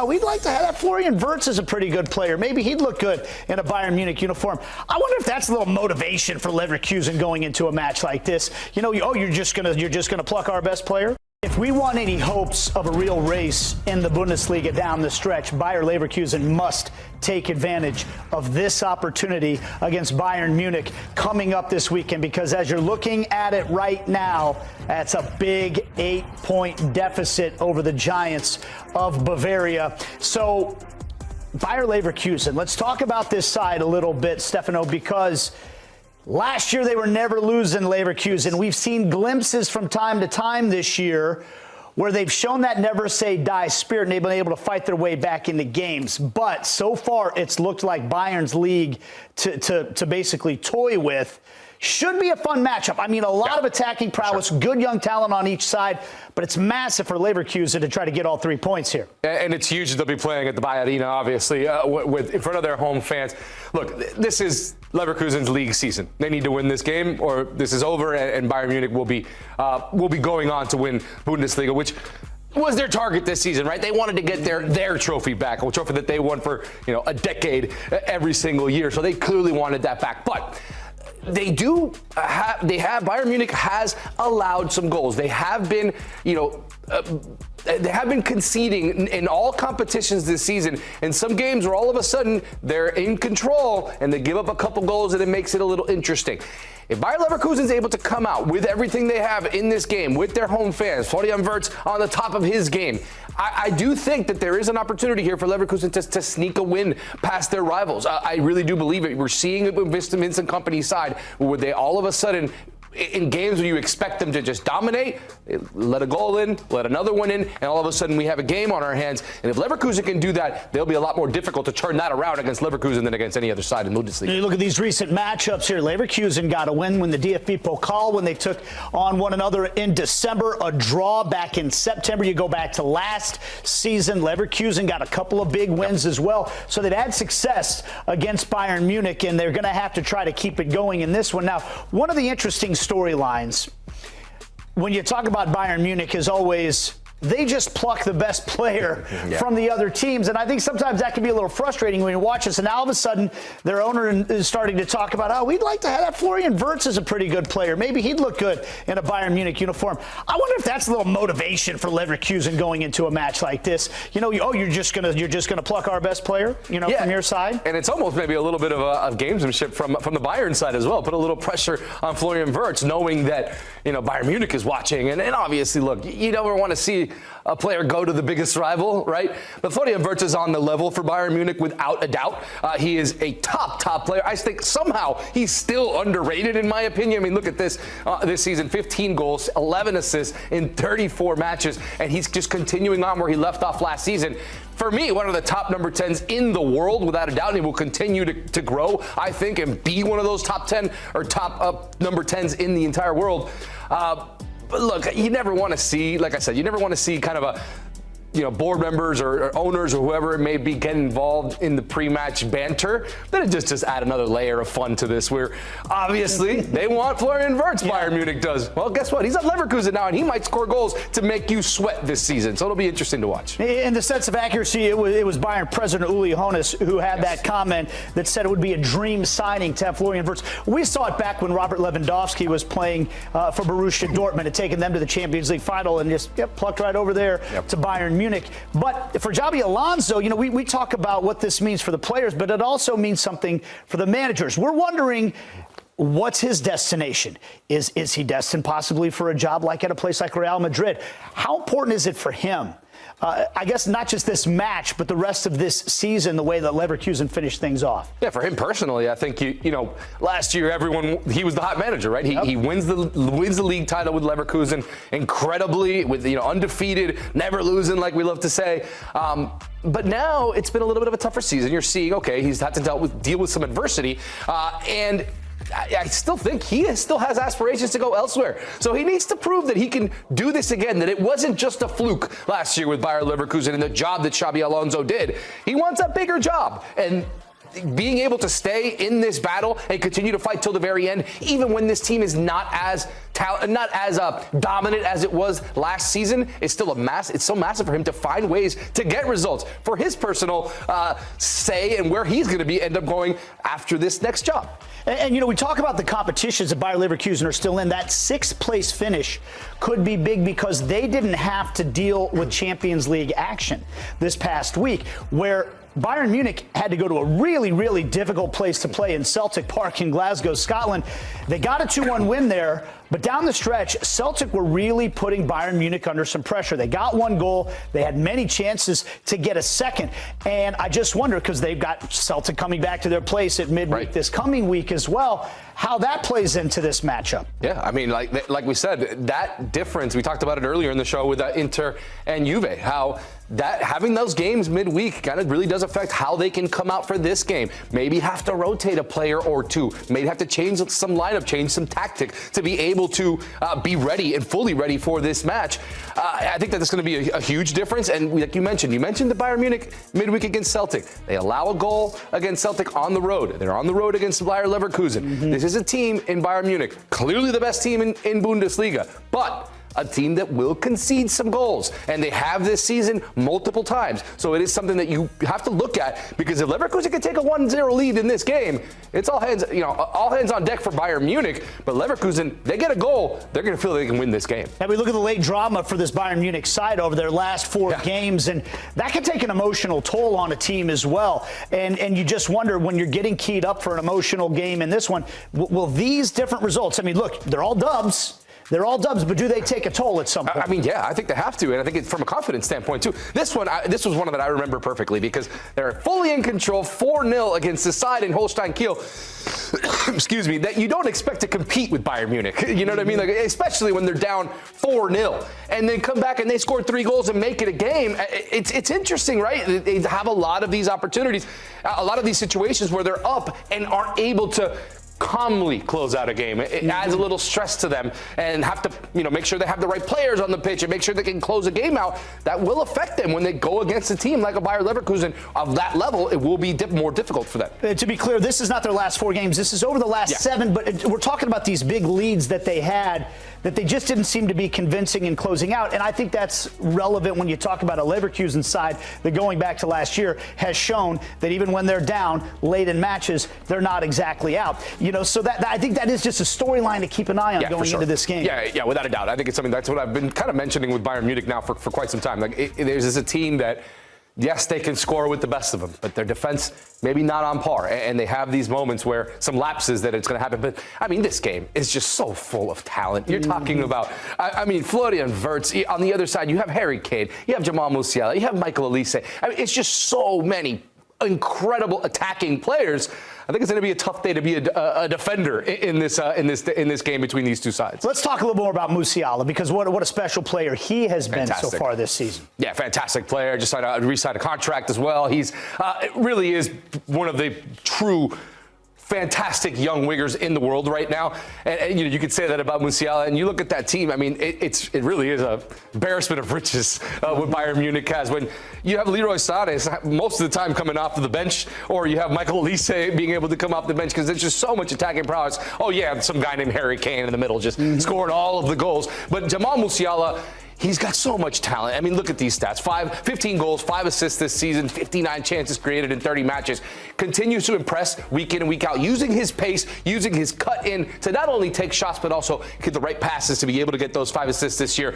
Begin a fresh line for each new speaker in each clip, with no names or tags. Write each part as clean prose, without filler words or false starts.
We'd like to have that. Florian Wirtz is a pretty good player. Maybe he'd look good in a Bayern Munich uniform. I wonder if that's a little motivation for Leverkusen going into a match like this. You know, you're just gonna pluck our best player. If we want any hopes of a real race in the Bundesliga down the stretch, Bayer Leverkusen must take advantage of this opportunity against Bayern Munich coming up this weekend, because as you're looking at it right now, that's a big 8-point deficit over the Giants of Bavaria. So Bayer Leverkusen, let's talk about this side a little bit, Stefano, because last year they were never losing, Leverkusen. We've seen glimpses from time to time this year where they've shown that never say die spirit and they've been able to fight their way back into games. But so far it's looked like Bayern's league to basically toy with. Should be a fun matchup. I mean, a lot of attacking prowess, good young talent on each side, but it's massive for Leverkusen to try to get all 3 points here.
And it's huge that they'll be playing at the Bayern Arena, obviously, in front of their home fans. Look, this is Leverkusen's league season. They need to win this game, or this is over, and Bayern Munich will be going on to win Bundesliga, which was their target this season, right? They wanted to get their trophy back, a trophy that they won for a decade every single year. So they clearly wanted that back, but Bayern Munich has allowed some goals. They have been, they have been conceding in all competitions this season. In some games where all of a sudden they're in control and they give up a couple goals and it makes it a little interesting. If Bayer Leverkusen is able to come out with everything they have in this game, with their home fans, Florian Wirtz on the top of his game, I do think that there is an opportunity here for Leverkusen to sneak a win past their rivals. I really do believe it. We're seeing it with Vincent Kompany's side, where they all of a sudden, in games where you expect them to just dominate, they let a goal in, let another one in, and all of a sudden we have a game on our hands. And if Leverkusen can do that, they'll be a lot more difficult to turn that around against Leverkusen than against any other side in the Bundesliga.
You look at these recent matchups here. Leverkusen got a win when the DFB Pokal, when they took on one another in December, a draw back in September. You go back to last season, Leverkusen got a couple of big wins as well. So they've had success against Bayern Munich, and they're going to have to try to keep it going in this one. Now, one of the interesting storylines when you talk about Bayern Munich is always they just pluck the best player from the other teams. And I think sometimes that can be a little frustrating when you watch this. And now all of a sudden, their owner is starting to talk about, we'd like to have that. Florian Wirtz is a pretty good player. Maybe he'd look good in a Bayern Munich uniform. I wonder if that's a little motivation for Leverkusen going into a match like this. You're just gonna pluck our best player, from your side.
And it's almost maybe a little bit of gamesmanship from the Bayern side as well. Put a little pressure on Florian Wirtz, knowing that Bayern Munich is watching. And obviously, look, you never want to see a player go to the biggest rival, right? But Florian Wirtz is on the level for Bayern Munich without a doubt. He is a top player. I think somehow he's still underrated in my opinion. I mean, look at this season, 15 goals, 11 assists in 34 matches, and he's just continuing on where he left off last season. For me, one of the top number 10s in the world, without a doubt, and he will continue to grow, I think, and be one of those top 10 or top number 10s in the entire world. But look, you never want to see, like I said, you never want to see kind of board members or owners or whoever it may be get involved in the pre-match banter. Then it just add another layer of fun to this, where obviously they want Florian Wirtz, Bayern Munich does. Well, guess what? He's at Leverkusen now, and he might score goals to make you sweat this season. So it'll be interesting to watch.
In the sense of accuracy, it was Bayern president Uli Hoeneß who had that comment that said it would be a dream signing to have Florian Wirtz. We saw it back when Robert Lewandowski was playing for Borussia Dortmund and taking them to the Champions League final, and just plucked right over there to Bayern Munich. But for Xabi Alonso, we talk about what this means for the players, but it also means something for the managers. We're wondering, what's his destination? Is he destined possibly for a job like at a place like Real Madrid? How important is it for him? I guess not just this match, but the rest of this season, the way that Leverkusen finished things off.
Yeah, for him personally, I think last year he was the hot manager, right? He wins the league title with Leverkusen incredibly, with undefeated, never losing, like we love to say. But now it's been a little bit of a tougher season. You're seeing, okay, he's had to deal with some adversity, and I still think he still has aspirations to go elsewhere. So he needs to prove that he can do this again, that it wasn't just a fluke last year with Bayer Leverkusen and the job that Xabi Alonso did. He wants a bigger job. And being able to stay in this battle and continue to fight till the very end, even when this team is not as dominant as it was last season, is still it's so massive for him to find ways to get results for his personal say and where he's going to end up going after this next job.
And, we talk about the competitions that Bayer Leverkusen are still in. That sixth place finish could be big because they didn't have to deal with Champions League action this past week, where Bayern Munich had to go to a really, really difficult place to play in Celtic Park in Glasgow, Scotland. They got a 2-1 win there, but down the stretch, Celtic were really putting Bayern Munich under some pressure. They got one goal. They had many chances to get a second. And I just wonder, because they've got Celtic coming back to their place at midweek this coming week as well, how that plays into this matchup.
Yeah, I mean, like we said, that difference, we talked about it earlier in the show with Inter and Juve, how that having those games midweek kind of really does affect how they can come out for this game. Maybe have to rotate a player or two. Maybe have to change some lineup, change some tactic to be able to be ready and fully ready for this match. I think that that's going to be a huge difference. And like you mentioned the Bayern Munich midweek against Celtic. They allow a goal against Celtic on the road. They're on the road against Bayer Leverkusen. This is a team in Bayern Munich, clearly the best team in Bundesliga, but a team that will concede some goals, and they have this season multiple times. So it is something that you have to look at, because if Leverkusen can take a 1-0 lead in this game, it's all hands on deck for Bayern Munich. But Leverkusen, they get a goal, they're going to feel they can win this game.
And we look at the late drama for this Bayern Munich side over their last four games, and that can take an emotional toll on a team as well. And you just wonder, when you're getting keyed up for an emotional game in this one, will these different results, I mean, look, they're all dubs. They're all dubs, but do they take a toll at some point?
I mean, yeah, I think they have to, and I think it's from a confidence standpoint, too. This was one that I remember perfectly, because they're fully in control, 4-0 against the side in Holstein Kiel, excuse me, that you don't expect to compete with Bayern Munich. You know what I mean? Like, especially when they're down 4-0, and then come back and they score 3 goals and make it a game. It's interesting, right? They have a lot of these opportunities, a lot of these situations where they're up and aren't able to calmly close out a game. It adds a little stress to them, and have to, make sure they have the right players on the pitch and make sure they can close a game out. That will affect them when they go against a team like a Bayer Leverkusen of that level. It will be more difficult for them.
To be clear, this is not their last 4 games. This is over the last 7, but we're talking about these big leads that they had that they just didn't seem to be convincing in closing out. And I think that's relevant when you talk about a Leverkusen side that, going back to last year, has shown that even when they're down late in matches, they're not exactly out. So that I think that is just a storyline to keep an eye on going into this game.
Yeah, without a doubt. I think it's something that's what I've been kind of mentioning with Bayern Munich now for quite some time. Like, there's a team that, yes, they can score with the best of them, but their defense maybe not on par. And they have these moments where some lapses that it's going to happen. But, I mean, this game is just so full of talent. You're talking about, Florian Wirtz. On the other side, you have Harry Kane. You have Jamal Musiala. You have Michael Olise. I mean, it's just so many incredible attacking players. I think it's going to be a tough day to be a defender in this game between these two sides.
Let's talk a little more about Musiala, because what a special player he has been so far this season.
Yeah, fantastic player. Just re-signed a contract as well. He's really is one of the true fantastic young wingers in the world right now, and you could say that about Musiala. And you look at that team. I mean, it really is a embarrassment of riches what Bayern Munich has. When you have Leroy Sané most of the time coming off of the bench, or you have Michael Olise being able to come off the bench, because there's just so much attacking prowess. Oh yeah, some guy named Harry Kane in the middle just scoring all of the goals. But Jamal Musiala, he's got so much talent. I mean, look at these stats. 15 goals, 5 assists this season, 59 chances created in 30 matches. Continues to impress week in and week out, using his pace, using his cut in to not only take shots, but also get the right passes to be able to get those 5 assists this year.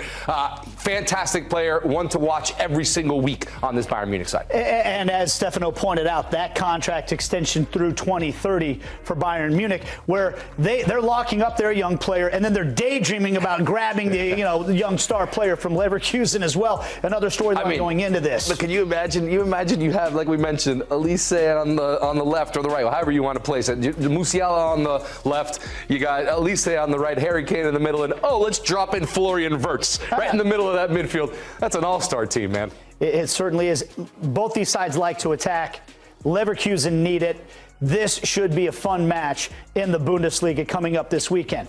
Fantastic player, one to watch every single week on this Bayern Munich side.
And as Stefano pointed out, that contract extension through 2030 for Bayern Munich, where they're locking up their young player, and then they're daydreaming about grabbing the young star player from Leverkusen as well. Another storyline going into this.
But can you imagine? You have, like we mentioned, Olise on the left or the right, however you want to place it. Musiala on the left. You got Olise on the right, Harry Kane in the middle, and let's drop in Florian Wirtz right in the middle of that midfield. That's an all-star team, man.
It certainly is. Both these sides like to attack. Leverkusen need it. This should be a fun match in the Bundesliga coming up this weekend.